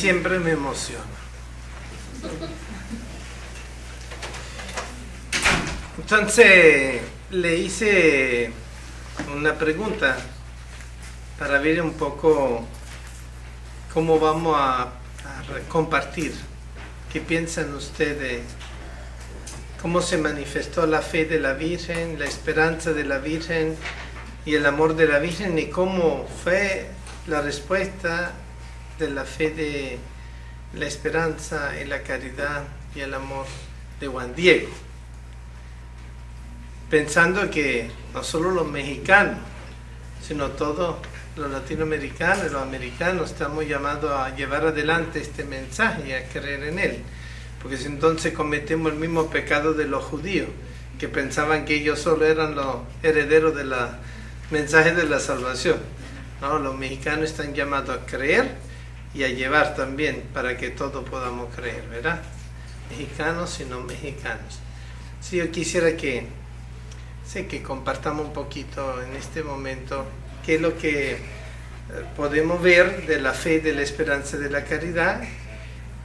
siempre me emociona. Entonces le hice una pregunta para ver un poco cómo vamos a compartir. ¿Qué piensan ustedes? ¿Cómo se manifestó la fe de la Virgen, la esperanza de la Virgen y el amor de la Virgen? ¿Y cómo fue la respuesta de la fe de la esperanza y la caridad y el amor de Juan Diego? Pensando que no solo los mexicanos, sino todos los latinoamericanos y los americanos estamos llamados a llevar adelante este mensaje y a creer en él. Porque si entonces cometemos el mismo pecado de los judíos, que pensaban que ellos solo eran los herederos del mensaje de la salvación. No, los mexicanos están llamados a creer y a llevar también para que todos podamos creer, ¿verdad? Mexicanos y no mexicanos. Sí, yo quisiera que compartamos un poquito en este momento qué es lo que podemos ver de la fe, de la esperanza, de la caridad,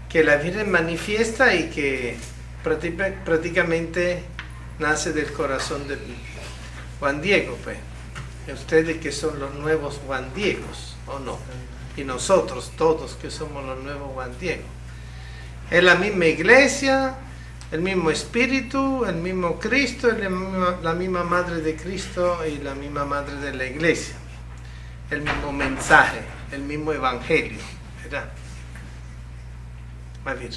que la Virgen manifiesta y que prácticamente nace del corazón de Juan Diego, pues. Ustedes que son los nuevos Juan Diegos, ¿o no? Y nosotros todos que somos los nuevos Juan Diego. Es la misma iglesia, el mismo espíritu, el mismo Cristo, la misma madre de Cristo y la misma madre de la iglesia. El mismo mensaje, el mismo evangelio, ¿verdad? A ver,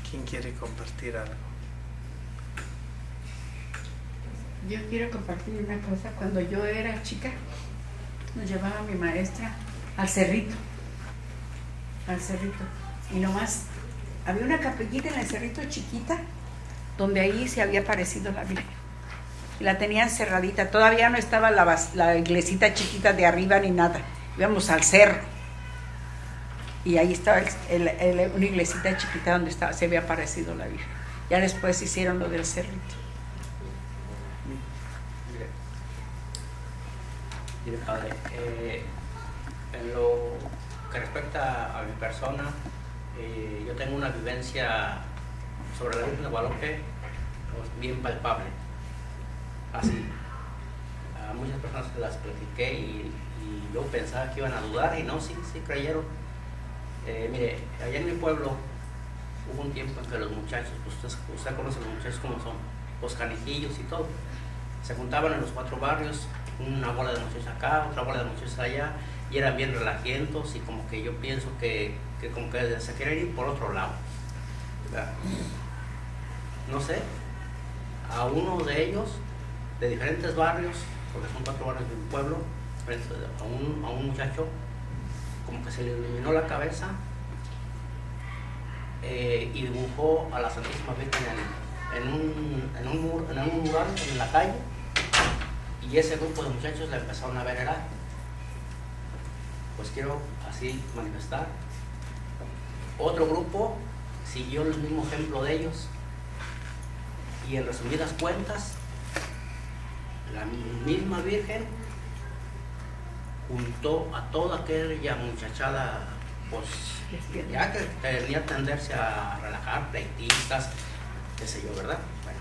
¿quién quiere compartir algo? Yo quiero compartir una cosa. Cuando yo era chica, nos llevaba mi maestra al cerrito. Y nomás había una capellita en el cerrito chiquita, donde ahí se había aparecido la Virgen. Y la tenían cerradita. Todavía no estaba la iglesita chiquita de arriba ni nada. Íbamos al cerro. Y ahí estaba una iglesita chiquita donde se había aparecido la Virgen. Ya después hicieron lo del cerrito. Mire, padre, en lo que respecta a mi persona, yo tengo una vivencia sobre la Virgen de Guadalupe pues, bien palpable. Así, a muchas personas las platiqué y yo pensaba que iban a dudar y no, sí creyeron. Mire, allá en mi pueblo hubo un tiempo en que los muchachos, pues usted conoce a los muchachos como son, los canijillos y todo, se juntaban en los 4 barrios, una bola de muchachos acá, otra bola de muchachos allá, y eran bien relajientos y como que yo pienso que como que se quieren ir por otro lado, ¿verdad? No sé, a uno de ellos, de diferentes barrios, porque son 4 barrios de un pueblo, a un muchacho, como que se le iluminó la cabeza y dibujó a la Santísima Virgen en un mural en la calle, y ese grupo de muchachos la empezaron a venerar. Pues quiero así manifestar. Otro grupo siguió el mismo ejemplo de ellos y en resumidas cuentas la misma Virgen juntó a toda aquella muchachada, pues ya que tenía tendencia a relajar, pleitistas, qué sé yo, ¿verdad? Bueno,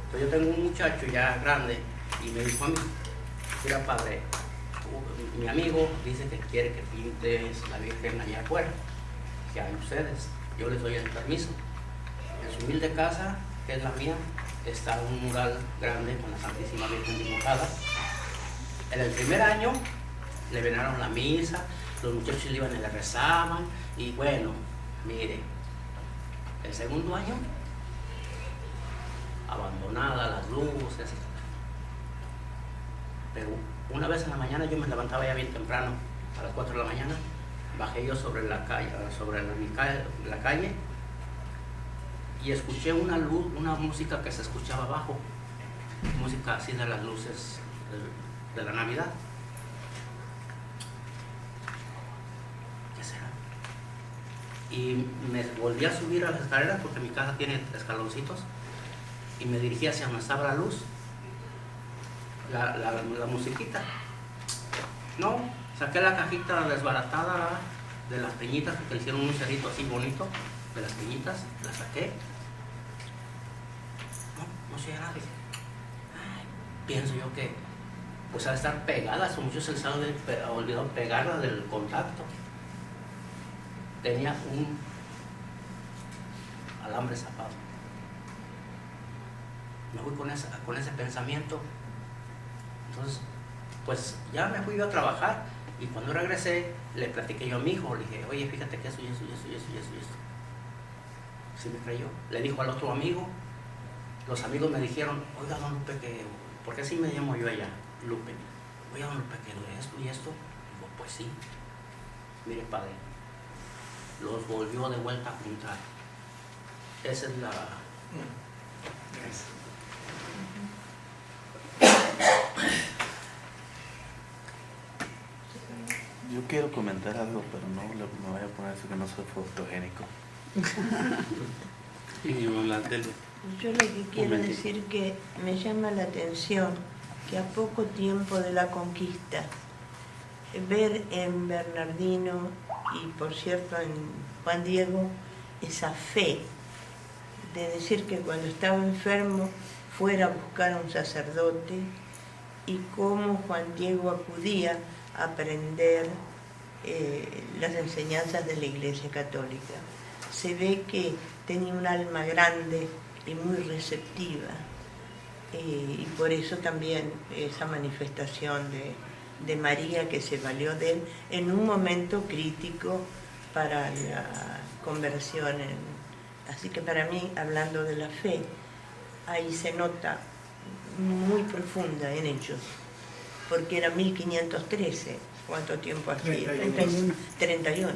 entonces yo tengo un muchacho ya grande y me dijo a mí, mira padre, mi amigo dice que quiere que pintes la Virgen allá afuera, que hay ustedes, yo les doy el permiso. En su humilde casa, que es la mía, está un mural grande con la Santísima Virgen dibujada. En el primer año le venaron la misa, los muchachos le iban y le rezaban, y bueno, mire, el segundo año, abandonada las luces, pero una vez en la mañana yo me levantaba ya bien temprano, a las 4 de la mañana, bajé yo sobre la calle, la calle, y escuché una luz, una música que se escuchaba abajo, música así de las luces de la Navidad. ¿Qué será? Y me volví a subir a las escaleras porque mi casa tiene escaloncitos y me dirigí hacia donde estaba la luz, la musiquita. No, saqué la cajita desbaratada de las peñitas, que le hicieron un cerrito así bonito, de las peñitas, las saqué. No sé nada. Pienso yo que pues al estar pegadas, o muchos se les ha olvidado pegarlas del contacto. Tenía un alambre zapado. Me fui con ese pensamiento. Entonces, pues ya me fui yo a trabajar y cuando regresé le platiqué yo a mi hijo, le dije, oye, fíjate que eso y eso y eso y eso y eso y eso. Sí me creyó. Le dijo al otro amigo, los amigos me dijeron, oiga, don Lupe, porque así me llamo yo allá, Lupe. Oiga, don Lupe, que de esto y esto. Digo, pues sí. Mire, padre, los volvió de vuelta a juntar. Esa es la... Yo quiero comentar algo, pero no me voy a poner eso que no soy fotogénico. Yo lo que quiero decir que me llama la atención que a poco tiempo de la conquista, ver en Bernardino y por cierto en Juan Diego esa fe de decir que cuando estaba enfermo fuera a buscar a un sacerdote y cómo Juan Diego acudía a aprender las enseñanzas de la Iglesia Católica. Se ve que tenía un alma grande y muy receptiva y por eso también esa manifestación de María que se valió de él en un momento crítico para la conversión. Así que para mí, hablando de la fe, ahí se nota muy profunda en ellos, porque era 1513, ¿cuánto tiempo hacía? 31.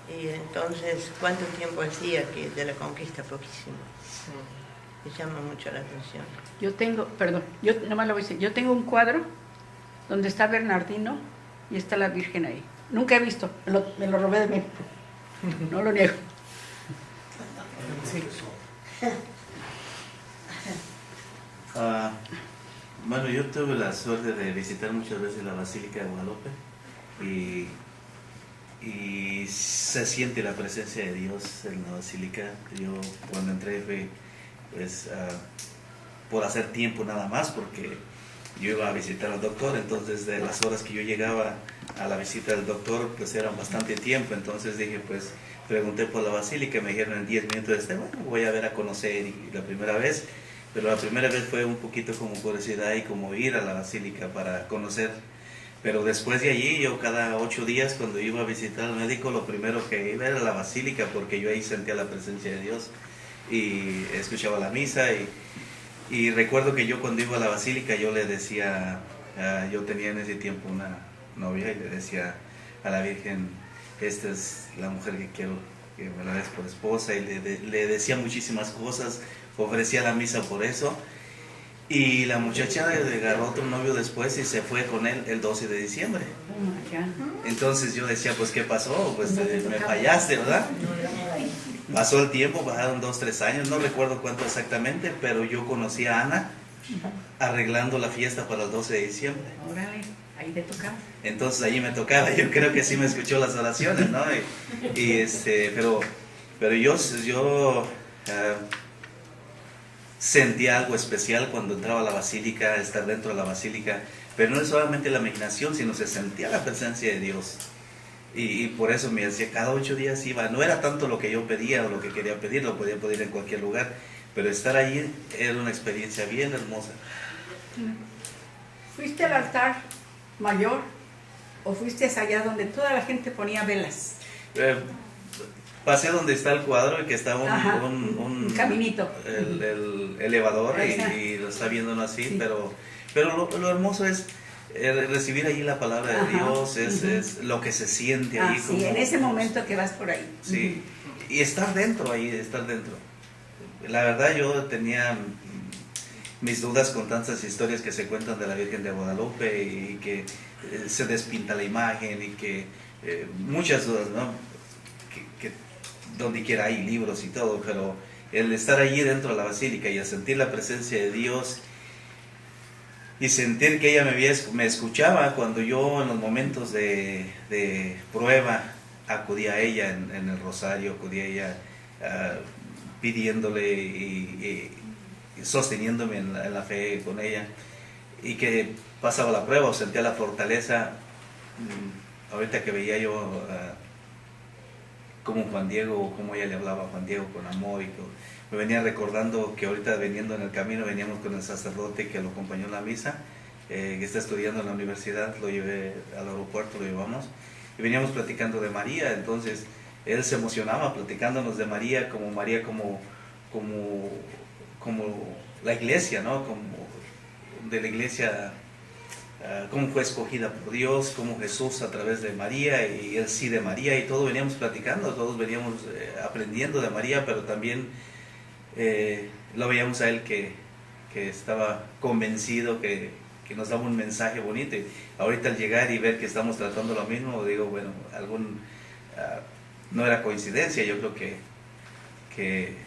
Y entonces, ¿cuánto tiempo hacía que de la conquista? Poquísimo. Me llama mucho la atención. Yo tengo, perdón, yo nomás lo voy a decir, yo tengo un cuadro donde está Bernardino y está la Virgen ahí. Nunca he visto, me lo robé de México, no lo niego. Sí. Bueno, yo tuve la suerte de visitar muchas veces la Basílica de Guadalupe y se siente la presencia de Dios en la Basílica. Yo cuando entré fue pues, por hacer tiempo nada más, porque yo iba a visitar al doctor, entonces de las horas que yo llegaba a la visita del doctor pues eran bastante tiempo, entonces dije pues pregunté por la Basílica, me dijeron en 10 minutos, bueno, voy a ver a conocer y la primera vez. Pero la primera vez fue un poquito como curiosidad y como ir a la Basílica para conocer. Pero después de allí, yo cada 8 días cuando iba a visitar al médico, lo primero que iba era la Basílica, porque yo ahí sentía la presencia de Dios y escuchaba la misa. Y recuerdo que yo cuando iba a la Basílica, yo le decía, yo tenía en ese tiempo una novia y le decía a la Virgen, esta es la mujer que quiero que me la des por esposa, y le decía muchísimas cosas, ofrecía la misa por eso, y la muchacha agarró otro novio después y se fue con él el 12 de diciembre. Entonces yo decía, pues ¿qué pasó? Pues me fallaste, ¿verdad? Pasó el tiempo, pasaron 2, 3 años, no recuerdo cuánto exactamente, pero yo conocí a Ana arreglando la fiesta para el 12 de diciembre. Órale, ahí te tocaba. Entonces ahí me tocaba, yo creo que sí me escuchó las oraciones, ¿no? Pero yo sentía algo especial cuando entraba a la Basílica, estar dentro de la Basílica, pero no es solamente la imaginación, sino se sentía la presencia de Dios. Y por eso me decía, cada 8 días iba, no era tanto lo que yo pedía o lo que quería pedir, lo podía pedir en cualquier lugar, pero estar allí era una experiencia bien hermosa. ¿Fuiste al altar mayor o fuiste allá donde toda la gente ponía velas? Pasé donde está el cuadro y que está un caminito, el elevador y lo está viendo así, sí. pero lo hermoso es recibir allí la palabra de Dios, es lo que se siente ahí. Sí, en ese momento que vas por ahí. Sí, y estar dentro ahí, estar dentro. La verdad yo tenía mis dudas con tantas historias que se cuentan de la Virgen de Guadalupe y que se despinta la imagen y que muchas dudas, ¿no? Que donde quiera hay libros y todo, pero el estar allí dentro de la Basílica y el sentir la presencia de Dios y sentir que ella me escuchaba cuando yo en los momentos de prueba acudía a ella en el rosario, acudía a ella pidiéndole y sosteniéndome en la fe con ella, y que pasaba la prueba o sentía la fortaleza. Ahorita que veía yo como Juan Diego, como ella le hablaba a Juan Diego con amor, y me venía recordando que ahorita veniendo en el camino veníamos con el sacerdote que lo acompañó en la misa, que está estudiando en la universidad, lo llevé al aeropuerto, lo llevamos, y veníamos platicando de María. Entonces él se emocionaba platicándonos de María, como la iglesia, ¿no? Como de la iglesia, cómo fue escogida por Dios, cómo Jesús a través de María y el sí de María, y todo veníamos platicando, todos veníamos aprendiendo de María, pero también lo veíamos a él que estaba convencido, que nos daba un mensaje bonito. Y ahorita al llegar y ver que estamos tratando lo mismo, digo, bueno, no era coincidencia. Yo creo que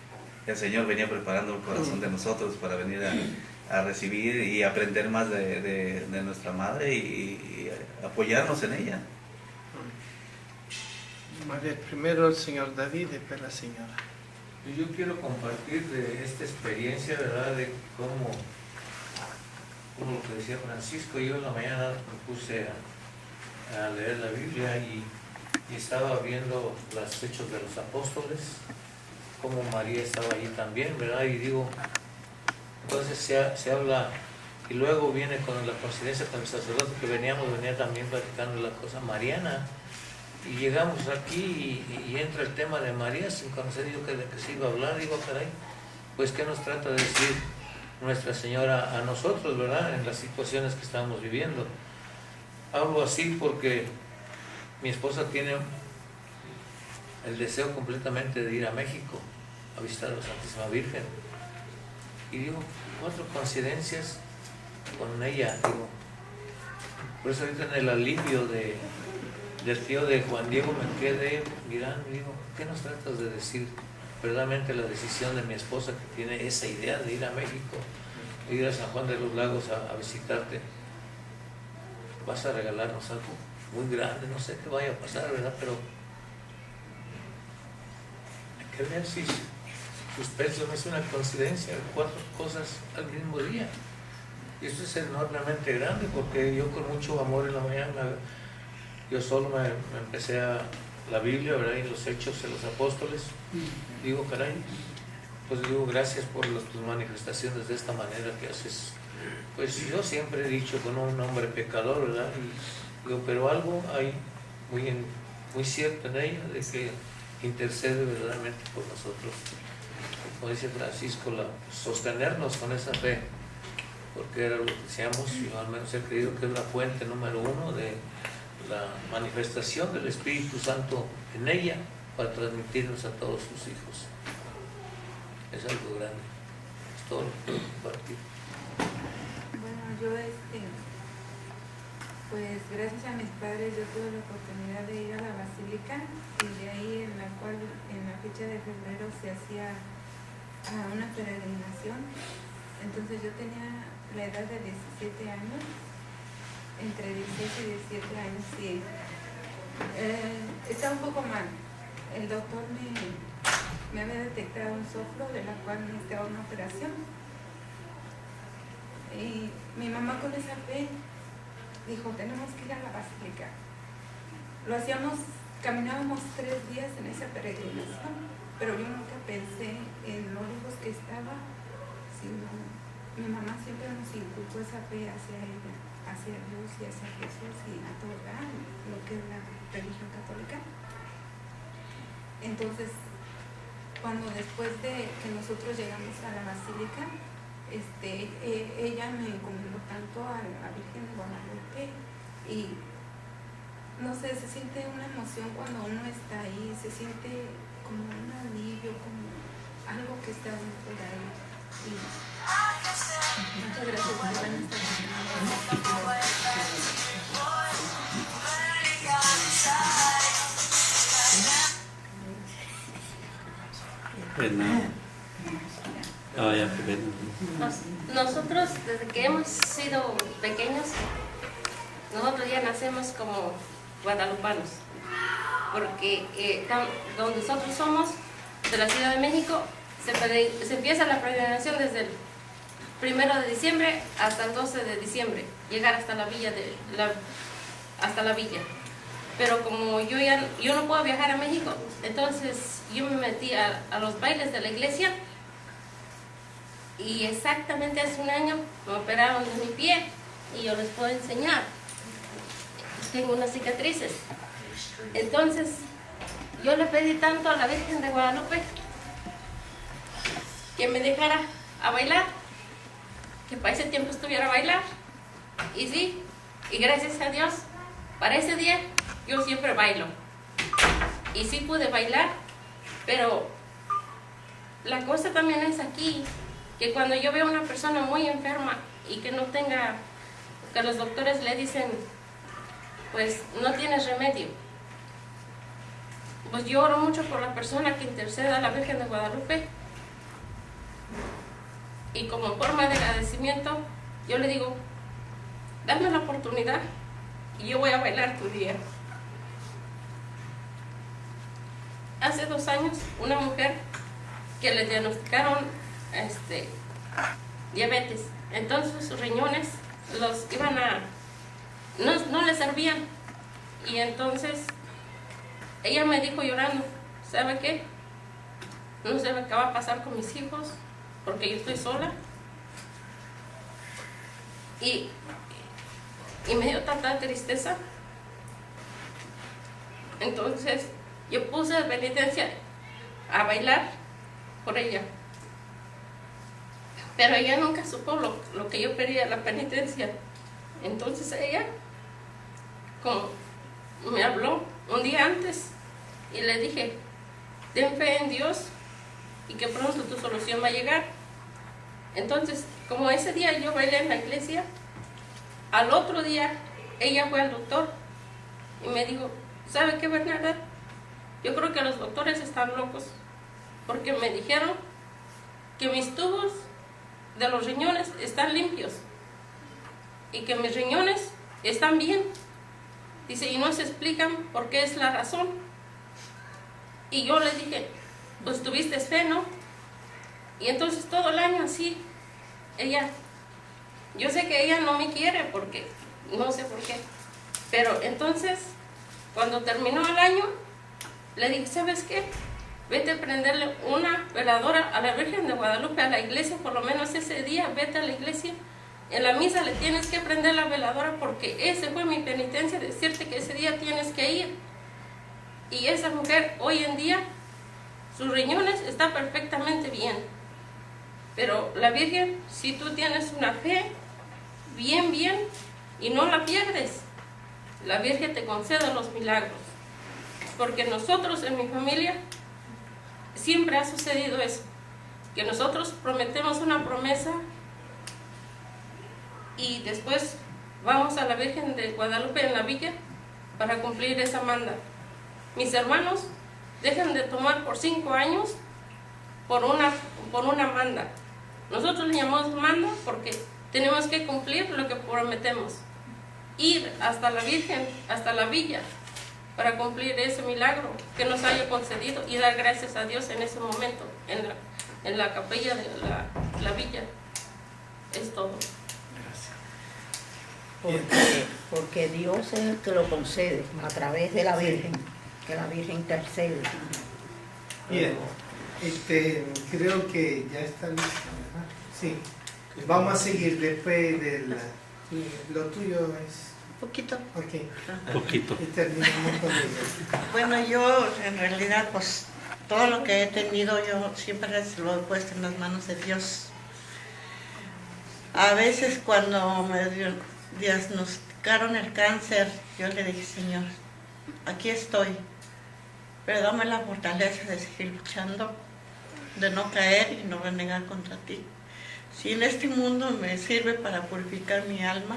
el Señor venía preparando el corazón de nosotros para venir a recibir y aprender más de nuestra madre y apoyarnos en ella. A ver, primero el señor David y después la señora. Yo quiero compartir de esta experiencia, ¿verdad? De cómo lo que decía Francisco. Yo en la mañana me puse a leer la Biblia y estaba viendo los Hechos de los Apóstoles, como María estaba allí también, ¿verdad? Y digo, entonces se habla, y luego viene con la coincidencia con el sacerdote que venía también platicando la cosa mariana, y llegamos aquí y entra el tema de María sin conocer yo de que se iba a hablar. Digo, caray, pues ¿qué nos trata de decir Nuestra Señora a nosotros, verdad? En las situaciones que estamos viviendo. Hablo así porque mi esposa tiene el deseo completamente de ir a México a visitar a la Santísima Virgen. Y digo, 4 coincidencias con ella, digo. Por eso ahorita en el alivio del tío de Juan Diego me quedé mirando y digo, ¿qué nos tratas de decir? Verdaderamente la decisión de mi esposa, que tiene esa idea de ir a México, de ir a San Juan de los Lagos a visitarte. Vas a regalarnos algo muy grande, no sé qué vaya a pasar, ¿verdad? Pero hay que ver si suspenso no es una coincidencia, 4 cosas al mismo día. Y eso es enormemente grande, porque yo con mucho amor en la mañana, yo solo me empecé a la Biblia, ¿verdad? Y los Hechos de los Apóstoles. Digo, caray, pues digo, gracias por tus manifestaciones de esta manera que haces. Pues yo siempre he dicho con un hombre pecador, ¿verdad? Y digo, pero algo hay muy cierto en ella, de que intercede verdaderamente por nosotros. Como dice Francisco, sostenernos con esa fe, porque era lo que decíamos, yo al menos he creído que es la fuente número 1 de la manifestación del Espíritu Santo en ella para transmitirnos a todos sus hijos. Es algo grande. Es todo lo que compartir. Bueno, yo pues gracias a mis padres yo tuve la oportunidad de ir a la Basílica, y de ahí en la fecha de febrero se hacía una peregrinación. Entonces yo tenía la edad de 17 años, entre 16 y 17 años, sí. Estaba un poco mal. El doctor me había detectado un soplo, de la cual necesitaba una operación. Y mi mamá, con esa fe, dijo, tenemos que ir a la Basílica. Lo hacíamos, caminábamos 3 días en esa peregrinación, pero yo nunca pensé en lo lejos que estaba, sino mi mamá siempre nos inculcó esa fe hacia ella, hacia Dios y hacia Jesús y a todo lo que es la religión católica. Entonces, cuando después de que nosotros llegamos a la Basílica, ella me encomendó tanto a la Virgen de Guadalupe, y no sé, se siente una emoción cuando uno está ahí, se siente como un alivio, como algo que está dentro de ahí. Y muchas gracias por Ah, ya, porque... Nosotros, desde que hemos sido pequeños, nosotros ya nacemos como guadalupanos, porque donde nosotros somos, de la Ciudad de México, se empieza la peregrinación desde el 1 de diciembre hasta el 12 de diciembre, llegar hasta la villa hasta la villa. Pero como yo no puedo viajar a México, entonces yo me metí a los bailes de la iglesia, y exactamente hace un año me operaron de mi pie, y yo les puedo enseñar. Tengo unas cicatrices. Entonces yo le pedí tanto a la Virgen de Guadalupe que me dejara a bailar, que para ese tiempo estuviera a bailar. Y sí, y gracias a Dios, para ese día yo siempre bailo. Y sí pude bailar, pero la cosa también es aquí, que cuando yo veo a una persona muy enferma y que no tenga, que los doctores le dicen, pues no tienes remedio, pues yo oro mucho por la persona que interceda a la Virgen de Guadalupe, y como forma de agradecimiento yo le digo, dame la oportunidad y yo voy a bailar tu día. Hace 2 años una mujer que le diagnosticaron diabetes, entonces sus riñones los iban a no le servían, y entonces ella me dijo llorando, ¿sabe qué? No sé qué va a pasar con mis hijos porque yo estoy sola, y me dio tanta tristeza. Entonces yo puse de penitencia a bailar por ella, pero ella nunca supo lo que yo pedía, la penitencia. Entonces ella me habló un día antes y le dije, ten fe en Dios y que pronto tu solución va a llegar. Entonces, como ese día yo bailé en la iglesia, al otro día ella fue al doctor y me dijo, ¿sabe qué, Bernarda? Yo creo que los doctores están locos, porque me dijeron que mis tubos de los riñones están limpios y que mis riñones están bien. Dice, y no se explican por qué es la razón. Y yo le dije, pues tuviste fe, ¿no? Y entonces todo el año así, yo sé que ella no me quiere porque, no sé por qué, pero entonces, cuando terminó el año, le dije, ¿sabes qué? Vete a prenderle una veladora a la Virgen de Guadalupe, a la iglesia, por lo menos ese día, vete a la iglesia. En la misa le tienes que prender la veladora porque ese fue mi penitencia, decirte que ese día tienes que ir. Y esa mujer hoy en día, sus riñones están perfectamente bien. Pero la Virgen, si tú tienes una fe, bien, y no la pierdes, la Virgen te concede los milagros. Porque nosotros en mi familia siempre ha sucedido eso, que nosotros prometemos una promesa y después vamos a la Virgen de Guadalupe en la villa para cumplir esa manda. Mis hermanos dejan de tomar por 5 años por una manda. Nosotros le llamamos manda porque tenemos que cumplir lo que prometemos, ir hasta la Virgen, hasta la villa, para cumplir ese milagro que nos haya concedido y dar gracias a Dios en ese momento, en la capilla de la villa. Es todo. Porque Dios es el que lo concede a través de la Virgen, que la Virgen intercede. Bien, creo que ya está listo, ¿verdad? Sí. Vamos a seguir después de lo tuyo es... Poquito. Ok. Poquito. Y terminamos con ella. Bueno, yo en realidad, pues todo lo que he tenido yo siempre lo he puesto en las manos de Dios. A veces cuando me diagnosticaron el cáncer, yo le dije, Señor, aquí estoy, pero dame la fortaleza de seguir luchando, de no caer y no renegar contra ti. Si en este mundo me sirve para purificar mi alma,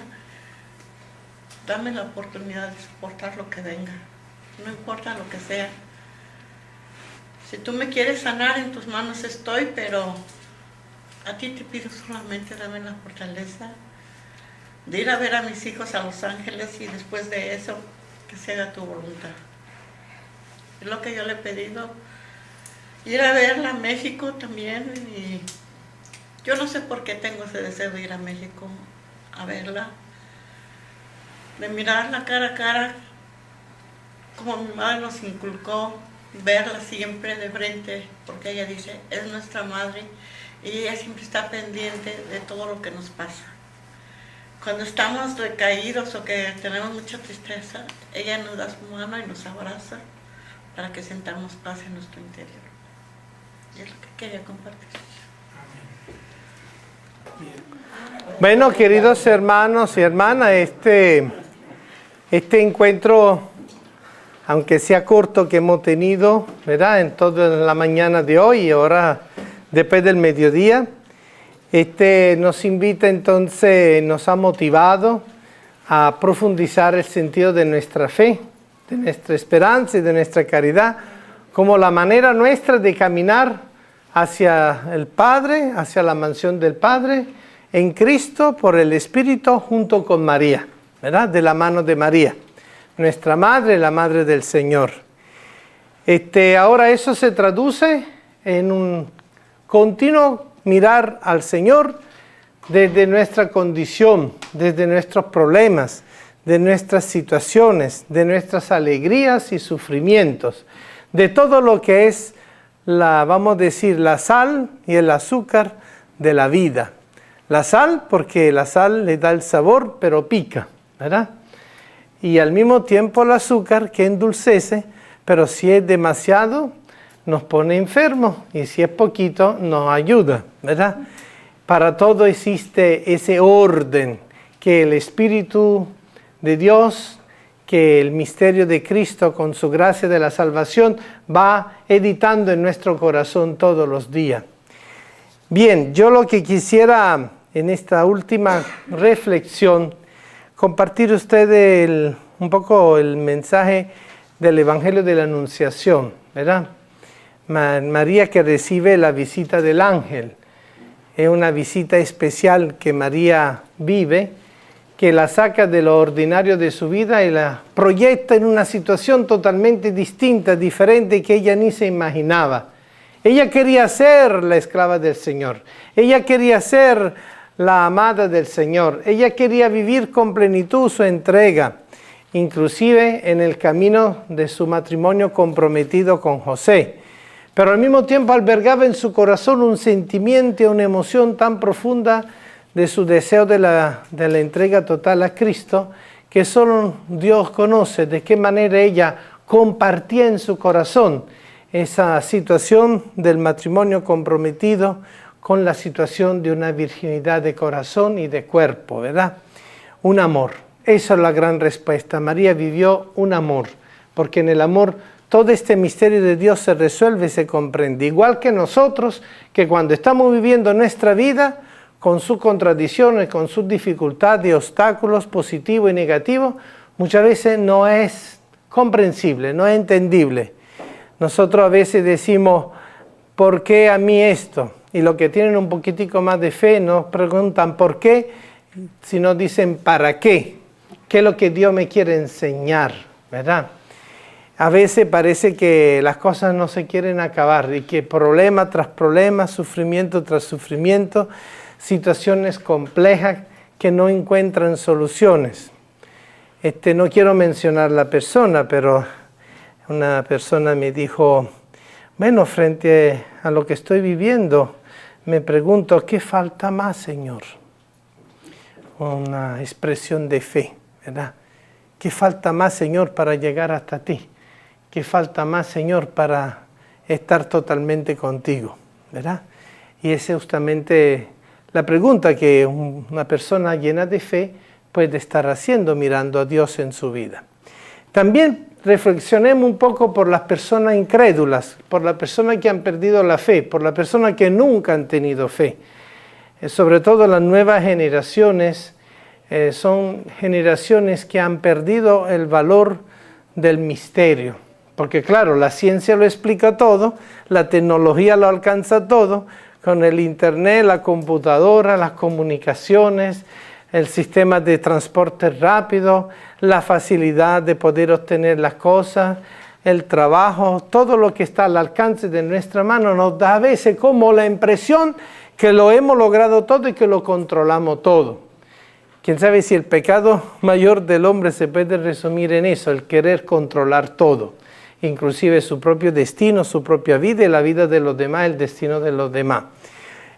dame la oportunidad de soportar lo que venga, no importa lo que sea. Si tú me quieres sanar, en tus manos estoy, pero a ti te pido solamente dame la fortaleza de ir a ver a mis hijos a Los Ángeles y después de eso que se haga tu voluntad. Es lo que yo le he pedido. Ir a verla a México también y yo no sé por qué tengo ese deseo de ir a México a verla, de mirarla cara a cara, como mi madre nos inculcó, verla siempre de frente, porque ella dice, es nuestra madre y ella siempre está pendiente de todo lo que nos pasa. Cuando estamos recaídos o que tenemos mucha tristeza, ella nos da su mano y nos abraza para que sentamos paz en nuestro interior. Y es lo que quería compartir. Bueno, queridos hermanos y hermanas, este encuentro, aunque sea corto, que hemos tenido, ¿verdad?, en toda la mañana de hoy y ahora después del mediodía, nos invita entonces, nos ha motivado a profundizar el sentido de nuestra fe, de nuestra esperanza y de nuestra caridad, como la manera nuestra de caminar hacia el Padre, hacia la mansión del Padre, en Cristo, por el Espíritu, junto con María, ¿verdad?, de la mano de María, nuestra Madre, la Madre del Señor. Ahora eso se traduce en un continuo mirar al Señor desde nuestra condición, desde nuestros problemas, de nuestras situaciones, de nuestras alegrías y sufrimientos, de todo lo que es vamos a decir, la sal y el azúcar de la vida. La sal, porque la sal le da el sabor, pero pica, ¿verdad? Y al mismo tiempo el azúcar, que endulcece, pero si es demasiado, nos pone enfermos, y si es poquito, nos ayuda, ¿verdad? Para todo existe ese orden que el Espíritu de Dios, que el misterio de Cristo con su gracia de la salvación va editando en nuestro corazón todos los días. Bien, yo lo que quisiera en esta última reflexión compartir ustedes un poco el mensaje del Evangelio de la Anunciación, ¿verdad? María que recibe la visita del ángel. Es una visita especial que María vive, que la saca de lo ordinario de su vida y la proyecta en una situación totalmente distinta, diferente, que ella ni se imaginaba. Ella quería ser la esclava del Señor. Ella quería ser la amada del Señor. Ella quería vivir con plenitud su entrega, inclusive en el camino de su matrimonio comprometido con José. Pero al mismo tiempo albergaba en su corazón un sentimiento y una emoción tan profunda de su deseo de la entrega total a Cristo, que solo Dios conoce de qué manera ella compartía en su corazón esa situación del matrimonio comprometido con la situación de una virginidad de corazón y de cuerpo, ¿verdad? Un amor. Esa es la gran respuesta. María vivió un amor, porque en el amor todo este misterio de Dios se resuelve y se comprende. Igual que nosotros, que cuando estamos viviendo nuestra vida, con sus contradicciones, con sus dificultades y obstáculos positivos y negativos, muchas veces no es comprensible, no es entendible. Nosotros a veces decimos, ¿por qué a mí esto? Y los que tienen un poquitico más de fe nos preguntan ¿por qué? Si no dicen ¿para qué? ¿Qué es lo que Dios me quiere enseñar? ¿Verdad? A veces parece que las cosas no se quieren acabar y que problema tras problema, sufrimiento tras sufrimiento, situaciones complejas que no encuentran soluciones. No quiero mencionar la persona, pero una persona me dijo, bueno, frente a lo que estoy viviendo, me pregunto, ¿qué falta más, Señor? Una expresión de fe, ¿verdad? ¿Qué falta más, Señor, para llegar hasta ti? ¿Qué falta más, Señor, para estar totalmente contigo? ¿Verdad? Y esa es justamente la pregunta que una persona llena de fe puede estar haciendo, mirando a Dios en su vida. También reflexionemos un poco por las personas incrédulas, por las personas que han perdido la fe, por las personas que nunca han tenido fe. Sobre todo las nuevas generaciones, son generaciones que han perdido el valor del misterio. Porque claro, la ciencia lo explica todo, la tecnología lo alcanza todo, con el internet, la computadora, las comunicaciones, el sistema de transporte rápido, la facilidad de poder obtener las cosas, el trabajo, todo lo que está al alcance de nuestra mano nos da a veces como la impresión que lo hemos logrado todo y que lo controlamos todo. Quién sabe si el pecado mayor del hombre se puede resumir en eso, el querer controlar todo, inclusive su propio destino, su propia vida y la vida de los demás, el destino de los demás.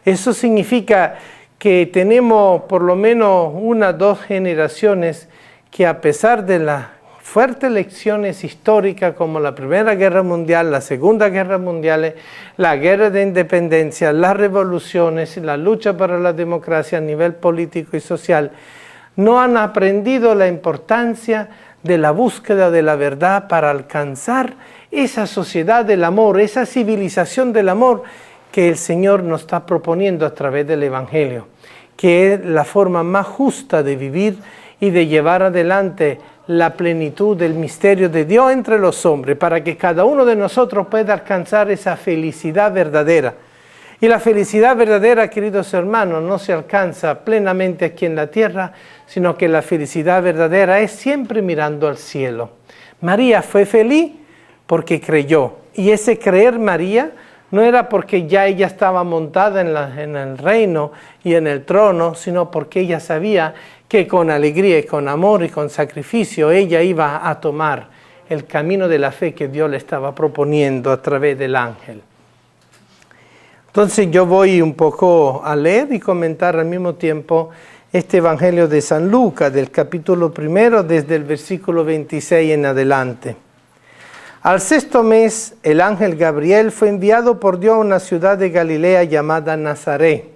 Eso significa que tenemos por lo menos 1 o 2 generaciones que, a pesar de las fuertes lecciones históricas como la Primera Guerra Mundial, la Segunda Guerra Mundial, la Guerra de Independencia, las revoluciones, la lucha para la democracia a nivel político y social, no han aprendido la importancia de la búsqueda de la verdad para alcanzar esa sociedad del amor, esa civilización del amor que el Señor nos está proponiendo a través del Evangelio, que es la forma más justa de vivir y de llevar adelante la plenitud del misterio de Dios entre los hombres, para que cada uno de nosotros pueda alcanzar esa felicidad verdadera. Y la felicidad verdadera, queridos hermanos, no se alcanza plenamente aquí en la tierra, sino que la felicidad verdadera es siempre mirando al cielo. María fue feliz porque creyó, y ese creer María no era porque ya ella estaba montada en el reino y en el trono, sino porque ella sabía que con alegría y con amor y con sacrificio ella iba a tomar el camino de la fe que Dios le estaba proponiendo a través del ángel. Entonces yo voy un poco a leer y comentar al mismo tiempo este Evangelio de San Lucas, del capítulo 1, desde el versículo 26 en adelante. Al 6º mes, el ángel Gabriel fue enviado por Dios a una ciudad de Galilea llamada Nazaret,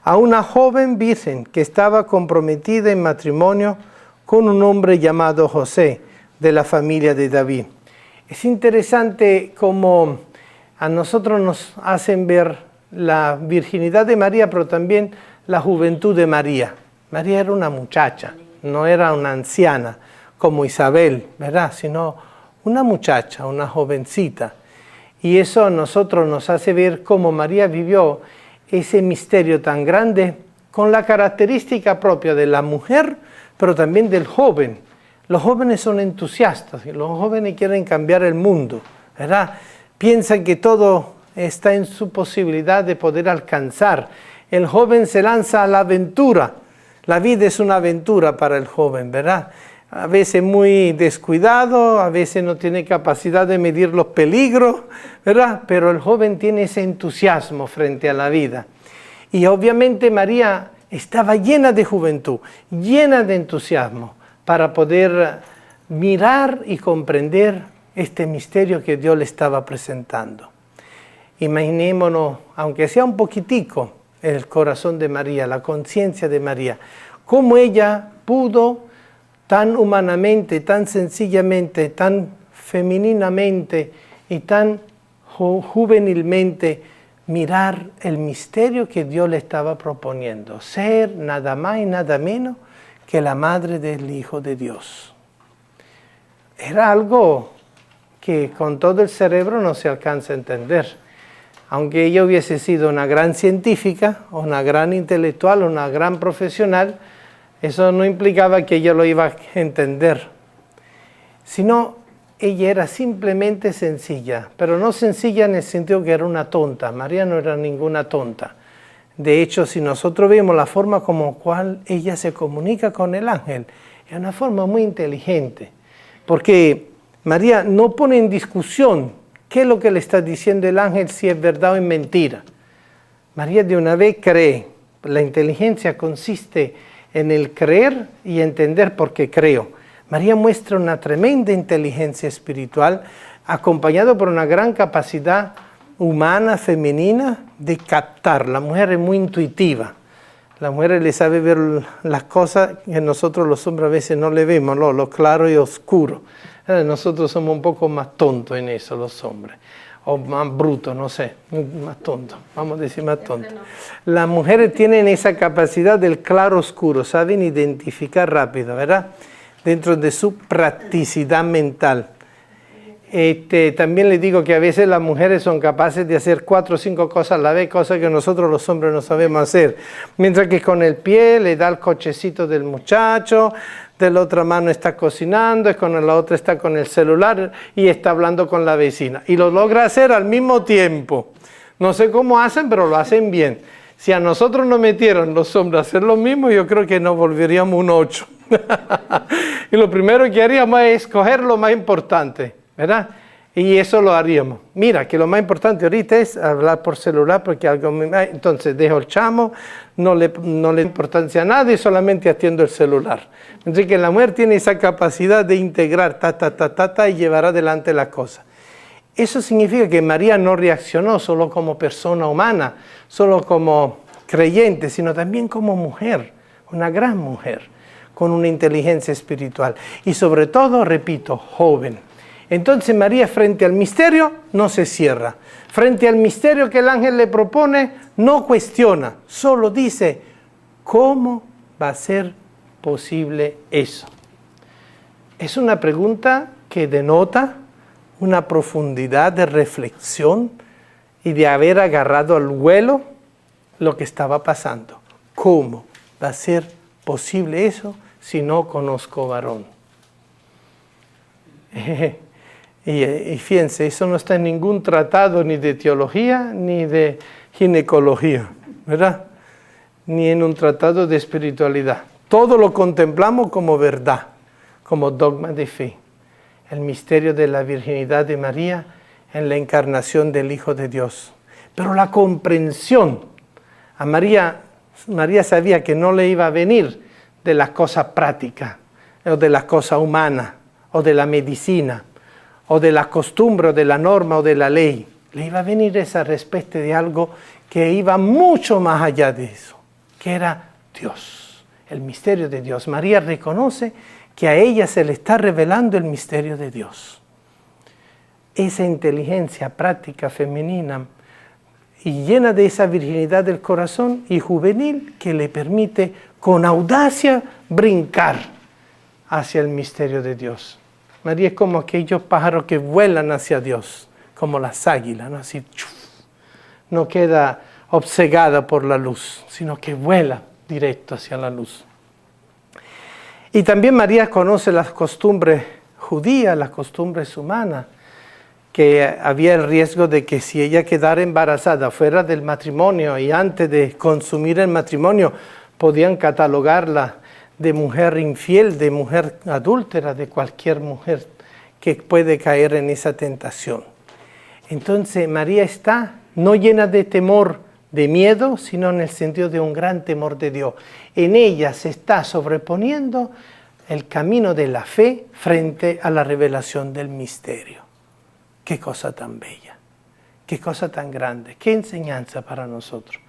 a una joven virgen que estaba comprometida en matrimonio con un hombre llamado José, de la familia de David. Es interesante cómo a nosotros nos hacen ver la virginidad de María, pero también la juventud de María. María era una muchacha, no era una anciana como Isabel, ¿verdad? Sino una muchacha, una jovencita. Y eso a nosotros nos hace ver cómo María vivió ese misterio tan grande con la característica propia de la mujer, pero también del joven. Los jóvenes son entusiastas y los jóvenes quieren cambiar el mundo, ¿verdad? Piensan que todo está en su posibilidad de poder alcanzar. El joven se lanza a la aventura. La vida es una aventura para el joven, ¿verdad? A veces muy descuidado, a veces no tiene capacidad de medir los peligros, ¿verdad? Pero el joven tiene ese entusiasmo frente a la vida. Y obviamente María estaba llena de juventud, llena de entusiasmo para poder mirar y comprender este misterio que Dios le estaba presentando. Imaginémonos, aunque sea un poquitico, el corazón de María, la conciencia de María, cómo ella pudo tan humanamente, tan sencillamente, tan femeninamente y tan juvenilmente mirar el misterio que Dios le estaba proponiendo, ser nada más y nada menos que la madre del Hijo de Dios. Era algo que con todo el cerebro no se alcanza a entender. Aunque ella hubiese sido una gran científica, una gran intelectual, una gran profesional, eso no implicaba que ella lo iba a entender, sino ella era simplemente sencilla, pero no sencilla en el sentido que era una tonta. María no era ninguna tonta. De hecho, si nosotros vemos la forma como cual ella se comunica con el ángel, es una forma muy inteligente, porque María no pone en discusión qué es lo que le está diciendo el ángel, si es verdad o es mentira. María de una vez cree. La inteligencia consiste en el creer y entender por qué creo. María muestra una tremenda inteligencia espiritual, acompañado por una gran capacidad humana, femenina, de captar. La mujer es muy intuitiva. La mujer le sabe ver las cosas que nosotros los hombres a veces no le vemos, ¿no? Lo claro y oscuro. Nosotros somos un poco más tontos en eso, los hombres. O más brutos, no sé, más tontos, vamos a decir más tontos. Las mujeres tienen esa capacidad del claro oscuro, saben identificar rápido, ¿verdad? Dentro de su practicidad mental. También les digo que a veces las mujeres son capaces de hacer 4 o 5 cosas a la vez, cosas que nosotros los hombres no sabemos hacer. Mientras que con el pie le da el cochecito del muchacho, de la otra mano está cocinando, con la otra está con el celular y está hablando con la vecina. Y lo logra hacer al mismo tiempo. No sé cómo hacen, pero lo hacen bien. Si a nosotros nos metieron los hombres a hacer lo mismo, yo creo que nos volveríamos un 8. Y lo primero que haríamos es escoger lo más importante, ¿verdad? Y eso lo haríamos. Mira, que lo más importante ahorita es hablar por celular, porque algo entonces dejo el chamo, no le importancia a nada y solamente atiendo el celular. Entonces que la mujer tiene esa capacidad de integrar, y llevar adelante las cosas. Eso significa que María no reaccionó solo como persona humana, solo como creyente, sino también como mujer, una gran mujer, con una inteligencia espiritual. Y sobre todo, repito, joven. Entonces María frente al misterio no se cierra. Frente al misterio que el ángel le propone, no cuestiona, solo dice, ¿cómo va a ser posible eso? Es una pregunta que denota una profundidad de reflexión y de haber agarrado al vuelo lo que estaba pasando. ¿Cómo va a ser posible eso si no conozco varón? Y fíjense, eso no está en ningún tratado ni de teología ni de ginecología, ¿verdad? Ni en un tratado de espiritualidad. Todo lo contemplamos como verdad, como dogma de fe. El misterio de la virginidad de María en la encarnación del Hijo de Dios. Pero la comprensión, a María sabía que no le iba a venir de las cosas prácticas, o de las cosas humanas, o de la medicina, o de la costumbre, o de la norma, o de la ley. Le iba a venir esa respuesta de algo que iba mucho más allá de eso, que era Dios, el misterio de Dios. María reconoce que a ella se le está revelando el misterio de Dios. Esa inteligencia práctica femenina y llena de esa virginidad del corazón y juvenil que le permite con audacia brincar hacia el misterio de Dios. María es como aquellos pájaros que vuelan hacia Dios, como las águilas, ¿no? Así, no queda obcecada por la luz, sino que vuela directo hacia la luz. Y también María conoce las costumbres judías, las costumbres humanas, que había el riesgo de que si ella quedara embarazada fuera del matrimonio y antes de consumir el matrimonio, podían catalogarla de mujer infiel, de mujer adúltera, de cualquier mujer que puede caer en esa tentación. Entonces María está no llena de temor, de miedo, sino en el sentido de un gran temor de Dios. En ella se está sobreponiendo el camino de la fe frente a la revelación del misterio. Qué cosa tan bella, qué cosa tan grande, qué enseñanza para nosotros.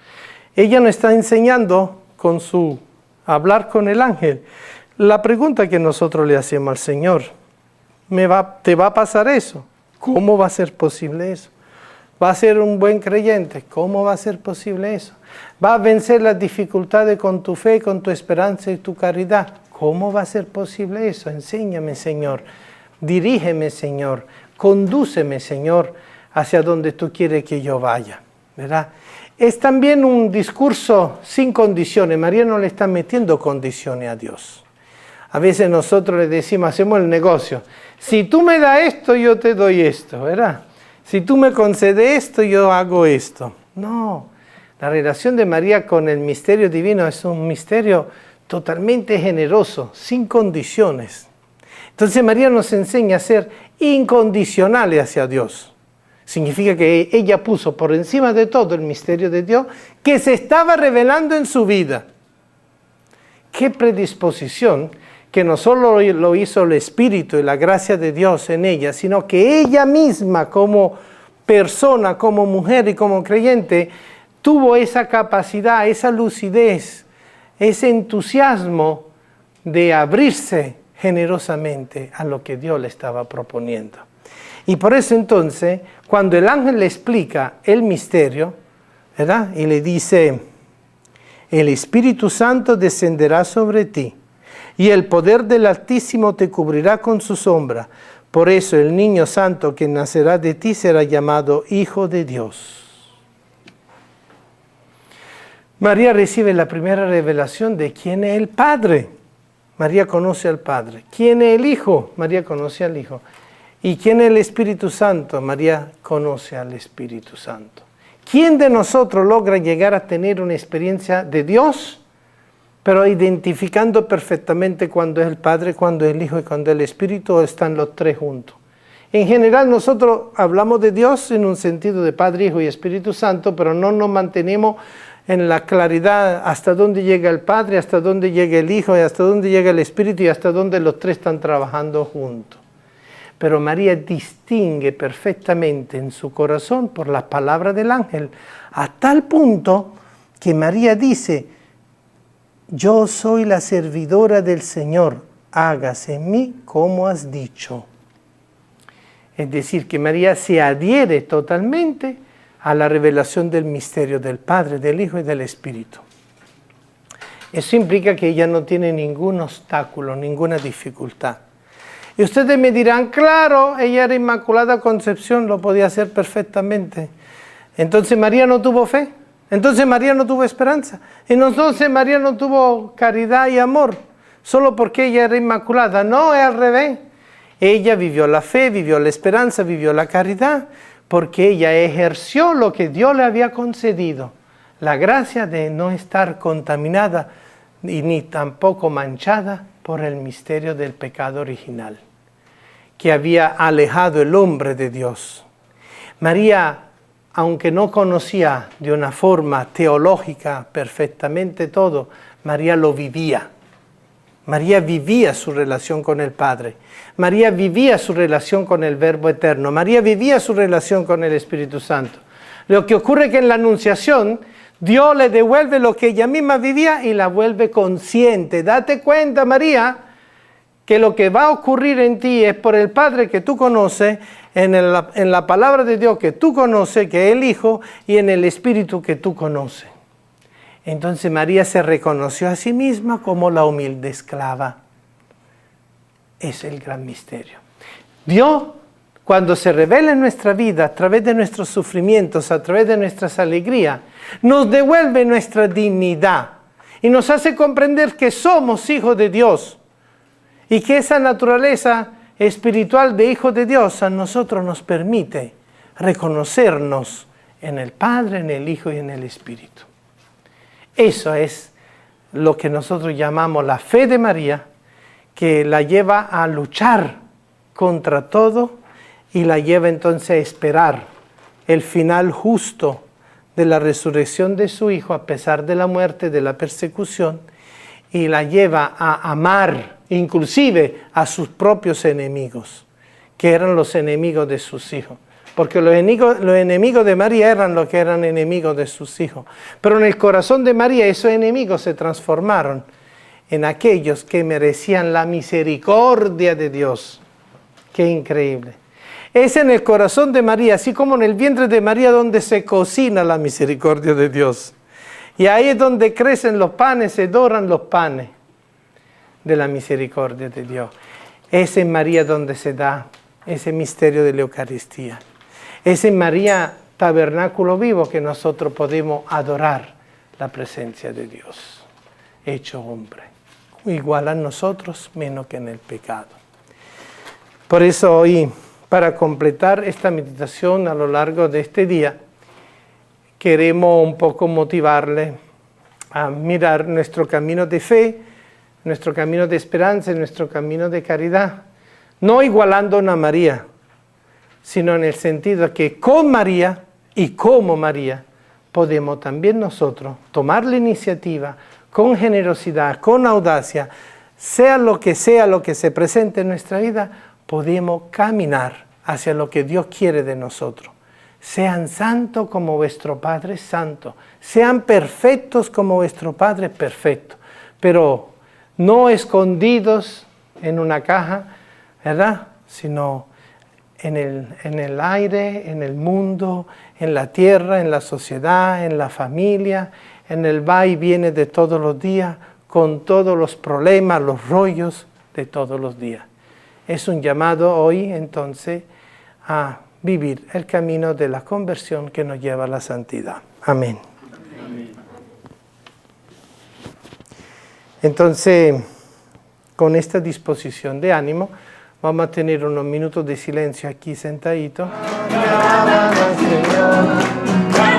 Ella nos está enseñando con su hablar con el ángel. La pregunta que nosotros le hacemos al Señor, ¿te va a pasar eso? ¿Cómo va a ser posible eso? ¿Va a ser un buen creyente? ¿Cómo va a ser posible eso? ¿Va a vencer las dificultades con tu fe, con tu esperanza y tu caridad? ¿Cómo va a ser posible eso? Enséñame, Señor. Dirígeme, Señor. Condúceme, Señor, hacia donde tú quieres que yo vaya, ¿verdad? Es también un discurso sin condiciones. María no le está metiendo condiciones a Dios. A veces nosotros le decimos, hacemos el negocio. Si tú me das esto, yo te doy esto, ¿verdad? Si tú me concedes esto, yo hago esto. No, la relación de María con el misterio divino es un misterio totalmente generoso, sin condiciones. Entonces María nos enseña a ser incondicionales hacia Dios. Significa que ella puso por encima de todo el misterio de Dios que se estaba revelando en su vida. Qué predisposición que no solo lo hizo el Espíritu y la gracia de Dios en ella, sino que ella misma como persona, como mujer y como creyente, tuvo esa capacidad, esa lucidez, ese entusiasmo de abrirse generosamente a lo que Dios le estaba proponiendo. Y por eso entonces, cuando el ángel le explica el misterio, ¿verdad? Y le dice, el Espíritu Santo descenderá sobre ti, y el poder del Altísimo te cubrirá con su sombra, Por eso el niño santo que nacerá de ti será llamado Hijo de Dios. María recibe la primera revelación de quién es el Padre. María conoce al Padre. ¿Quién es el Hijo? María conoce al Hijo. ¿Y quién es el Espíritu Santo? María conoce al Espíritu Santo. ¿Quién de nosotros logra llegar a tener una experiencia de Dios, pero identificando perfectamente cuándo es el Padre, cuándo es el Hijo y cuándo es el Espíritu, o están los tres juntos? En general nosotros hablamos de Dios en un sentido de Padre, Hijo y Espíritu Santo, pero no nos mantenemos en la claridad hasta dónde llega el Padre, hasta dónde llega el Hijo y hasta dónde llega el Espíritu y hasta dónde los tres están trabajando juntos. Pero María distingue perfectamente en su corazón por las palabras del ángel, a tal punto que María dice: yo soy la servidora del Señor, hágase en mí como has dicho. Es decir, que María se adhiere totalmente a la revelación del misterio del Padre, del Hijo y del Espíritu. Eso implica que ella no tiene ningún obstáculo, ninguna dificultad. Y ustedes me dirán, claro, ella era Inmaculada Concepción, lo podía hacer perfectamente. Entonces María no tuvo fe, entonces María no tuvo esperanza, entonces María no tuvo caridad y amor, solo porque ella era Inmaculada. No, es al revés. Ella vivió la fe, vivió la esperanza, vivió la caridad, porque ella ejerció lo que Dios le había concedido, la gracia de no estar contaminada y ni tampoco manchada por el misterio del pecado original, que había alejado el hombre de Dios. María, aunque no conocía de una forma teológica perfectamente todo, María lo vivía. María vivía su relación con el Padre. María vivía su relación con el Verbo Eterno. María vivía su relación con el Espíritu Santo. Lo que ocurre es que en la Anunciación, Dios le devuelve lo que ella misma vivía y la vuelve consciente. Date cuenta, María, que lo que va a ocurrir en ti es por el Padre que tú conoces, en la palabra de Dios que tú conoces, que es el Hijo, y en el Espíritu que tú conoces. Entonces María se reconoció a sí misma como la humilde esclava. Es el gran misterio. Dios, cuando se revela en nuestra vida, a través de nuestros sufrimientos, a través de nuestras alegrías, nos devuelve nuestra dignidad y nos hace comprender que somos hijos de Dios y que esa naturaleza espiritual de hijo de Dios a nosotros nos permite reconocernos en el Padre, en el Hijo y en el Espíritu. Eso es lo que nosotros llamamos la fe de María, que la lleva a luchar contra todo y la lleva entonces a esperar el final justo de la resurrección de su Hijo a pesar de la muerte, de la persecución, y la lleva a amar inclusive a sus propios enemigos, que eran los enemigos de sus hijos. Porque los enemigos de María eran los que eran enemigos de sus hijos. Pero en el corazón de María esos enemigos se transformaron en aquellos que merecían la misericordia de Dios. ¡Qué increíble! Es en el corazón de María, así como en el vientre de María, donde se cocina la misericordia de Dios. Y ahí es donde crecen los panes, se doran los panes de la misericordia de Dios. Es en María donde se da ese misterio de la Eucaristía. Es en María, tabernáculo vivo, que nosotros podemos adorar la presencia de Dios, hecho hombre, igual a nosotros, menos que en el pecado. Por eso hoy, para completar esta meditación a lo largo de este día, queremos un poco motivarle a mirar nuestro camino de fe, nuestro camino de esperanza y nuestro camino de caridad, no igualando a María, sino en el sentido que con María y como María podemos también nosotros tomar la iniciativa con generosidad, con audacia, sea lo que se presente en nuestra vida, podemos caminar hacia lo que Dios quiere de nosotros. Sean santos como vuestro Padre es santo, sean perfectos como vuestro Padre es perfecto, pero no escondidos en una caja, ¿verdad? Sino en el aire, en el mundo, en la tierra, en la sociedad, en la familia, en el va y viene de todos los días, con todos los problemas, los rollos de todos los días. es un llamado hoy entonces a vivir el camino de la conversión que nos lleva a la santidad. Amén. Entonces, con esta disposición de ánimo, vamos a tener unos minutos de silencio aquí sentaditos. Alaban al Señor.